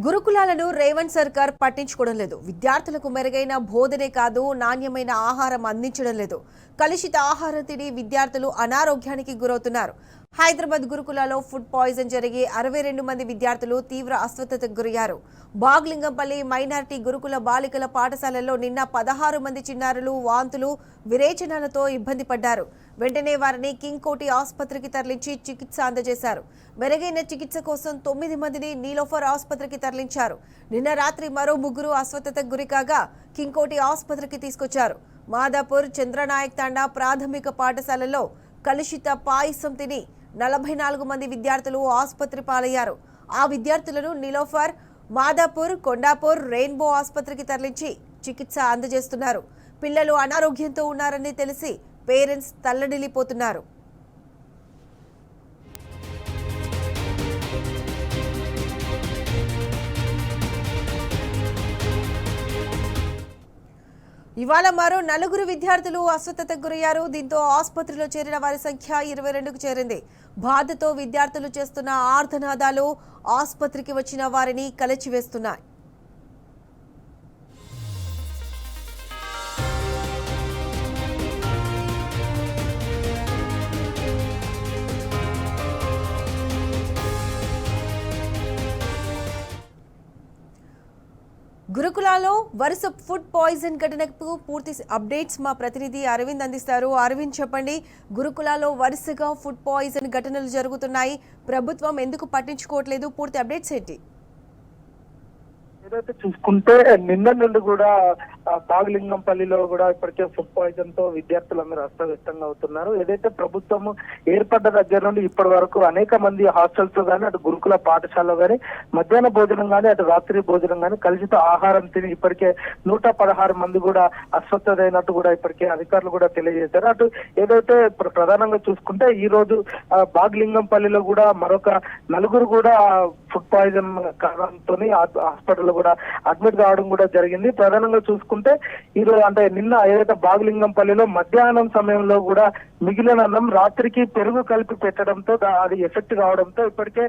గురుకులాలను రేవంత్ సర్కార్ పట్టించుకోవడం లేదు. విద్యార్థులకు మెరుగైన బోధనే కాదు, నాణ్యమైన ఆహారం అందించడం లేదు. కలుషిత ఆహారం తిని విద్యార్థులు అనారోగ్యానికి గురవుతున్నారు. హైదరాబాద్ గురుకులాలో ఫుడ్ పాయిజన్ జరిగి 62 మంది విద్యార్థులు తీవ్ర అస్వస్థతకు గురయ్యారు. బాగ్లింగంపల్లి మైనారిటీ గురుకుల బాలికల పాఠశాలలో నిన్న 16 మంది చిన్నారులు వాంతులు, విరేచనాలతో ఇబ్బంది పడ్డారు. వెంటనే వారిని కింగ్ కోటి ఆసుపత్రికి తరలించి చికిత్స అందజేశారు. మెరుగైన చికిత్స కోసం 9 మందిని నీలోఫర్ ఆసుపత్రికి తరలించారు. నిన్న రాత్రి మరో 3 అస్వస్థతకు గురికాగా కింగ్ కోటి ఆసుపత్రికి తీసుకొచ్చారు. మాదాపూర్ చంద్రనాయక్ తాండా ప్రాథమిక పాఠశాలలో కలుషిత పాయసం తిని 44 మంది విద్యార్థులు ఆసుపత్రి పాలయ్యారు. ఆ విద్యార్థులను నీలోఫర్, మాదాపూర్, కొండాపూర్, రెయిన్బో ఆసుపత్రికి తరలించి చికిత్స అందజేస్తున్నారు. పిల్లలు అనారోగ్యంతో ఉన్నారని తెలిసి పేరెంట్స్ తల్లడిల్లిపోతున్నారు. ఇవాళ మరో 4 విద్యార్థులు అస్వస్థతకు గురయ్యారు. దీంతో ఆసుపత్రిలో చేరిన వారి సంఖ్య 22కు చేరింది. బాధతో విద్యార్థులు చేస్తున్న ఆర్తనాదాలు ఆసుపత్రికి వచ్చిన వారిని కలచివేస్తున్నాయి. గురుకులాలో వరుస ఫుడ్ పాయిజన్ ఘటనకు పూర్తి అప్డేట్స్ మా ప్రతినిధి అరవింద్ అందిస్తారు. అరవింద్, చెప్పండి, గురుకులాలో వరుసగా ఫుడ్ పాయిజన్ ఘటనలు జరుగుతున్నాయి. ప్రభుత్వం ఎందుకు పట్టించుకోవట్లేదు? పూర్తి అప్డేట్స్ ఏంటి? ఏదైతే చూసుకుంటే నిన్న నుండి కూడా బాగలింగంపల్లిలో కూడా ఇప్పటికే ఫుడ్ పాయిజన్ తో విద్యార్థులందరూ అస్తవ్యస్తంగా అవుతున్నారు. ఏదైతే ప్రభుత్వం ఏర్పడ్డ దగ్గర నుండి ఇప్పటి వరకు అనేక మంది హాస్టల్స్ గానీ, అటు గురుకుల పాఠశాలలో గానీ మధ్యాహ్న భోజనం గానీ, అటు రాత్రి భోజనం గానీ కలుషిత ఆహారం తిని ఇప్పటికే 116 మంది కూడా అస్వస్థత అయినట్టు కూడా ఇప్పటికే అధికారులు కూడా తెలియజేశారు. అటు ఏదైతే ప్రధానంగా చూసుకుంటే ఈ రోజు బాగలింగంపల్లిలో కూడా మరొక 4 కూడా ఫుడ్ పాయిజన్ కారణంతో హాస్పిటల్ కూడా అడ్మిట్ కావడం కూడా జరిగింది. ప్రధానంగా చూసుకుంటే ఈ రోజు అంటే నిన్న ఏదైతే బాగలింగంపల్లిలో మధ్యాహ్నం సమయంలో కూడా మిగిలిన అన్నం రాత్రికి పెరుగు కలిపి పెట్టడంతో అది ఎఫెక్ట్ కావడంతో ఇప్పటికే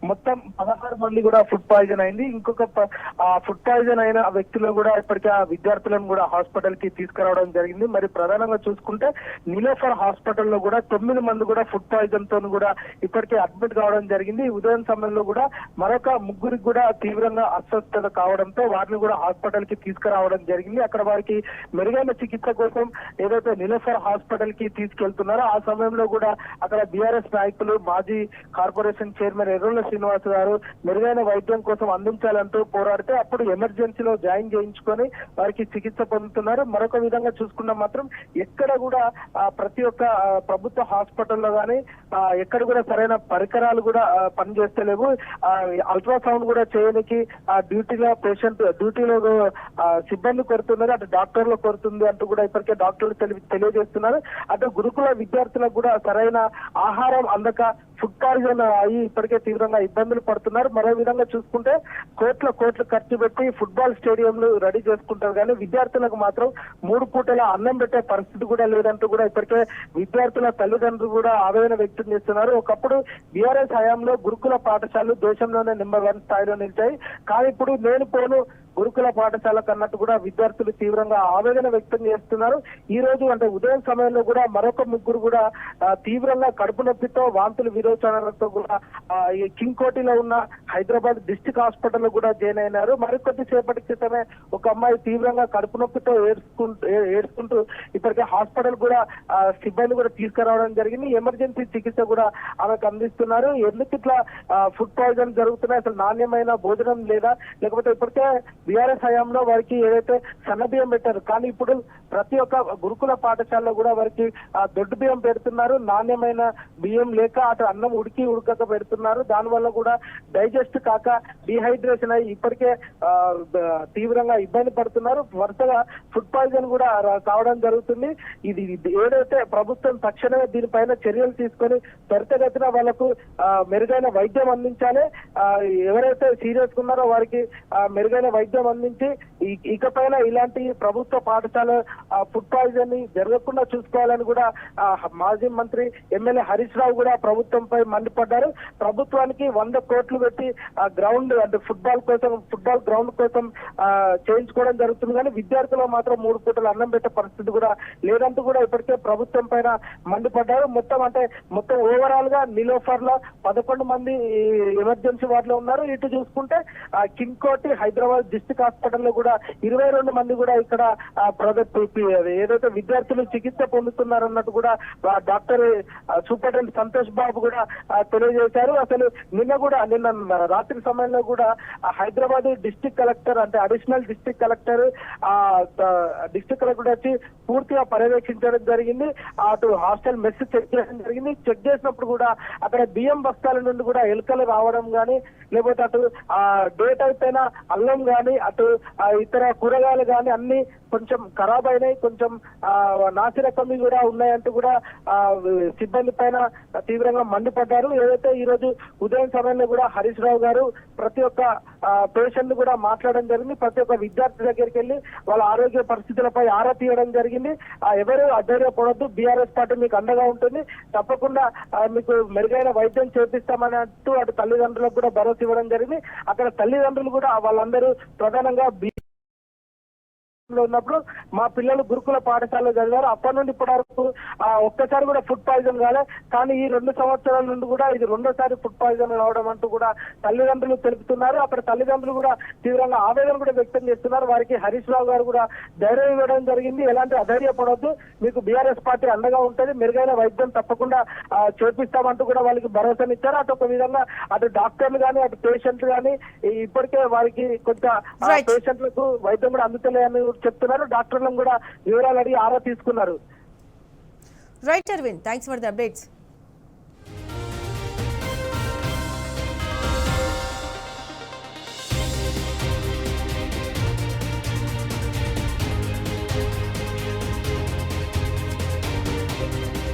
మొత్తం 16 మంది కూడా ఫుడ్ పాయిజన్ అయింది. ఇంకొక ఫుడ్ పాయిజన్ అయిన వ్యక్తులు కూడా ఇప్పటికే ఆ విద్యార్థులను కూడా హాస్పిటల్ కి తీసుకురావడం జరిగింది. మరి ప్రధానంగా చూసుకుంటే నీలోఫర్ హాస్పిటల్లో కూడా 9 మంది కూడా ఫుడ్ పాయిజన్ తో కూడా ఇప్పటికే అడ్మిట్ కావడం జరిగింది. ఉదయం సమయంలో కూడా మరొక 3 కూడా తీవ్రంగా అస్వస్థత కావడంతో వారిని కూడా హాస్పిటల్ కి తీసుకురావడం జరిగింది. అక్కడ వారికి మెరుగైన చికిత్స కోసం ఏదైతే నీలోఫర్ హాస్పిటల్ కి తీసుకెళ్తున్నారో ఆ సమయంలో కూడా అక్కడ బీఆర్ఎస్ నాయకులు, మాజీ కార్పొరేషన్ చైర్మన్ ఎర్రోళ్ల శ్రీనివాస్ గారు మెరుగైన వైద్యం కోసం అందించాలంటూ పోరాడితే అప్పుడు ఎమర్జెన్సీలో జాయిన్ చేయించుకొని వారికి చికిత్స పొందుతున్నారు. మరొక విధంగా చూసుకున్నా మాత్రం ఎక్కడ కూడా ప్రతి ఒక్క ప్రభుత్వ హాస్పిటల్లో గానీ ఎక్కడ కూడా సరైన పరికరాలు కూడా పనిచేస్తలేవు. అల్ట్రాసౌండ్ కూడా చేయడానికి డ్యూటీలో సిబ్బంది కొడుతున్నది, అటు డాక్టర్లు కొడుతుంది అంటూ కూడా ఇప్పటికే డాక్టర్లు తెలియజేస్తున్నారు. అటు గురుకుల విద్యార్థులకు కూడా సరైన ఆహారం అందక ఫుడ్ పాయిజన్ అయ్యి ఇప్పటికే తీవ్రంగా ఇబ్బందులు పడుతున్నారు. మరో విధంగా చూసుకుంటే కోట్ల ఖర్చు పెట్టి ఫుట్బాల్ స్టేడియంలు రెడీ చేసుకుంటారు కానీ విద్యార్థులకు మాత్రం 3 పూటల అన్నం పెట్టే పరిస్థితి కూడా లేదంటూ కూడా ఇప్పటికే విద్యార్థుల తల్లిదండ్రులు కూడా ఆవేదన వ్యక్తం చేస్తున్నారు. ఒకప్పుడు బీఆర్ఎస్ హయాంలో గురుకుల పాఠశాలలు దేశంలోనే నెంబర్ 1 స్థాయిలో నిలిచాయి. కానీ ఇప్పుడు నేను పోను గురుకుల పాఠశాలకు అన్నట్టు కూడా విద్యార్థులు తీవ్రంగా ఆవేదన వ్యక్తం చేస్తున్నారు. ఈ రోజు అంటే ఉదయం సమయంలో కూడా మరొక 3 కూడా తీవ్రంగా కడుపు నొప్పితో, వాంతులు, విరోచనాలతో కూడా ఈ కింగ్ కోటిలో ఉన్న హైదరాబాద్ డిస్ట్రిక్ట్ హాస్పిటల్ లో కూడా జాయిన్ అయినారు. మరికొద్ది సేపటి క్రితమే ఒక అమ్మాయి తీవ్రంగా కడుపు నొప్పితో ఏడ్చుకుంటూ ఇప్పటికే హాస్పిటల్ కూడా సిబ్బంది కూడా తీసుకురావడం జరిగింది. ఎమర్జెన్సీ చికిత్స కూడా ఆమెకు అందిస్తున్నారు. ఎందుకు ఇట్లా ఫుడ్ పాయిజన్ జరుగుతున్నాయి, అసలు నాణ్యమైన భోజనం లేదా, లేకపోతే ఇప్పటికే బీఆర్ఎస్ హయాంలో వారికి ఏదైతే సన్న బియ్యం పెట్టారు కానీ ఇప్పుడు ప్రతి ఒక్క గురుకుల పాఠశాలలో కూడా వారికి దొడ్డు బియ్యం పెడుతున్నారు. నాణ్యమైన బియ్యం లేక అటు అన్నం ఉడకక పెడుతున్నారు. దానివల్ల కూడా డైజెస్ట్ కాక డిహైడ్రేషన్ అయ్యి ఇప్పటికే తీవ్రంగా ఇబ్బంది పడుతున్నారు. వరుసగా ఫుడ్ పాయిజన్ కూడా కావడం జరుగుతుంది. ఇది ఏదైతే ప్రభుత్వం తక్షణమే దీనిపైన చర్యలు తీసుకొని త్వరితగతిన వాళ్ళకు మెరుగైన వైద్యం అందించాలి. ఎవరైతే సీరియస్ ఉన్నారో వారికి మెరుగైన వైద్యం వైద్యం అందించి ఇకపైన ఇలాంటి ప్రభుత్వ పాఠశాల ఫుడ్ పాయిజన్ జరగకుండా చూసుకోవాలని కూడా మాజీ మంత్రి ఎమ్మెల్యే హరీష్ రావు కూడా ప్రభుత్వంపై మండిపడ్డారు. ప్రభుత్వానికి 100 కోట్లు పెట్టి గ్రౌండ్ అంటే ఫుట్బాల్ గ్రౌండ్ కోసం చేయించుకోవడం జరుగుతుంది, కానీ విద్యార్థులు మాత్రం 3 పూటలు అన్నం పెట్టే పరిస్థితి కూడా లేదంటూ కూడా ఇప్పటికే ప్రభుత్వం పైన మండిపడ్డారు. మొత్తం ఓవరాల్ గా నిలోఫర్ లో 11 మంది ఎమర్జెన్సీ వార్డులో ఉన్నారు. ఇటు చూసుకుంటే కింగ్ కోటి హైదరాబాద్ డిస్ట్రిక్ట్ హాస్పిటల్ లో కూడా 22 మంది కూడా ఇక్కడ ఏదైతే విద్యార్థులు చికిత్స పొందుతున్నారన్నట్టు కూడా డాక్టర్ సూపరింటెండెంట్ సంతోష్ బాబు కూడా తెలియజేశారు. అసలు నిన్న రాత్రి సమయంలో కూడా హైదరాబాద్ డిస్ట్రిక్ట్ కలెక్టర్ అంటే అడిషనల్ డిస్ట్రిక్ట్ కలెక్టర్ వచ్చి పూర్తిగా పర్యవేక్షించడం జరిగింది. అటు హాస్టల్ మెస్ చెక్ చేయడం జరిగింది. చెక్ చేసినప్పుడు కూడా అక్కడ బియ్యం బస్తాల నుండి కూడా ఎలుకలు రావడం కానీ, లేకపోతే అటు డేట్ అయిపోయిన అల్లం కానీ, అటు ఇతర కూరగాయలు కానీ అన్ని కొంచెం ఖరాబ్ అయినాయి, కొంచెం నాసిరకమి కూడా ఉన్నాయంటూ కూడా సిబ్బంది పైన తీవ్రంగా మండిపడ్డారు. ఏదైతే ఈ రోజు ఉదయం సమయంలో కూడా హరీష్ రావు గారు ప్రతి ఒక్క పేషెంట్ కూడా మాట్లాడడం జరిగింది. ప్రతి ఒక్క విద్యార్థి దగ్గరికి వెళ్ళి వాళ్ళ ఆరోగ్య పరిస్థితులపై ఆరా తీయడం జరిగింది. ఎవరు అధైర్యపడొద్దు, బీఆర్ఎస్ పార్టీ మీకు అండగా ఉంటుంది, తప్పకుండా మీకు మెరుగైన వైద్యం చేపిస్తామని అంటూ అటు తల్లిదండ్రులకు కూడా భరోసా ఇవ్వడం జరిగింది. అక్కడ తల్లిదండ్రులు కూడా వాళ్ళందరూ ప్రధానంగా ఉన్నప్పుడు మా పిల్లలు గురుకుల పాఠశాలలో చదివారు, అప్పటి నుండి ఇప్పటి వరకు ఒక్కసారి కూడా ఫుడ్ పాయిజన్ కాలే, కానీ ఈ 2 సంవత్సరాల నుండి కూడా ఇది 2వ ఫుడ్ పాయిజన్ రావడం అంటూ కూడా తల్లిదండ్రులు తెలుపుతున్నారు. అక్కడ తల్లిదండ్రులు కూడా తీవ్రంగా ఆవేదన కూడా వ్యక్తం చేస్తున్నారు. వారికి హరీష్ రావు గారు కూడా ధైర్యం ఇవ్వడం జరిగింది. ఎలాంటి అధైర్యపడవద్దు, మీకు బీఆర్ఎస్ పార్టీ అండగా ఉంటుంది, మెరుగైన వైద్యం తప్పకుండా చేపిస్తామంటూ కూడా వాళ్ళకి భరోసానిచ్చారు. అటు ఒక విధంగా అటు డాక్టర్లు కానీ అటు పేషెంట్లు కానీ ఇప్పటికే వారికి కొంత పేషెంట్లకు వైద్యం కూడా అందుతలేదని చెప్తున్నారు. డాక్టర్లను కూడా వివరాలు అడిగి ఆరా తీసుకున్నారు. Right Aravind, thanks for the updates.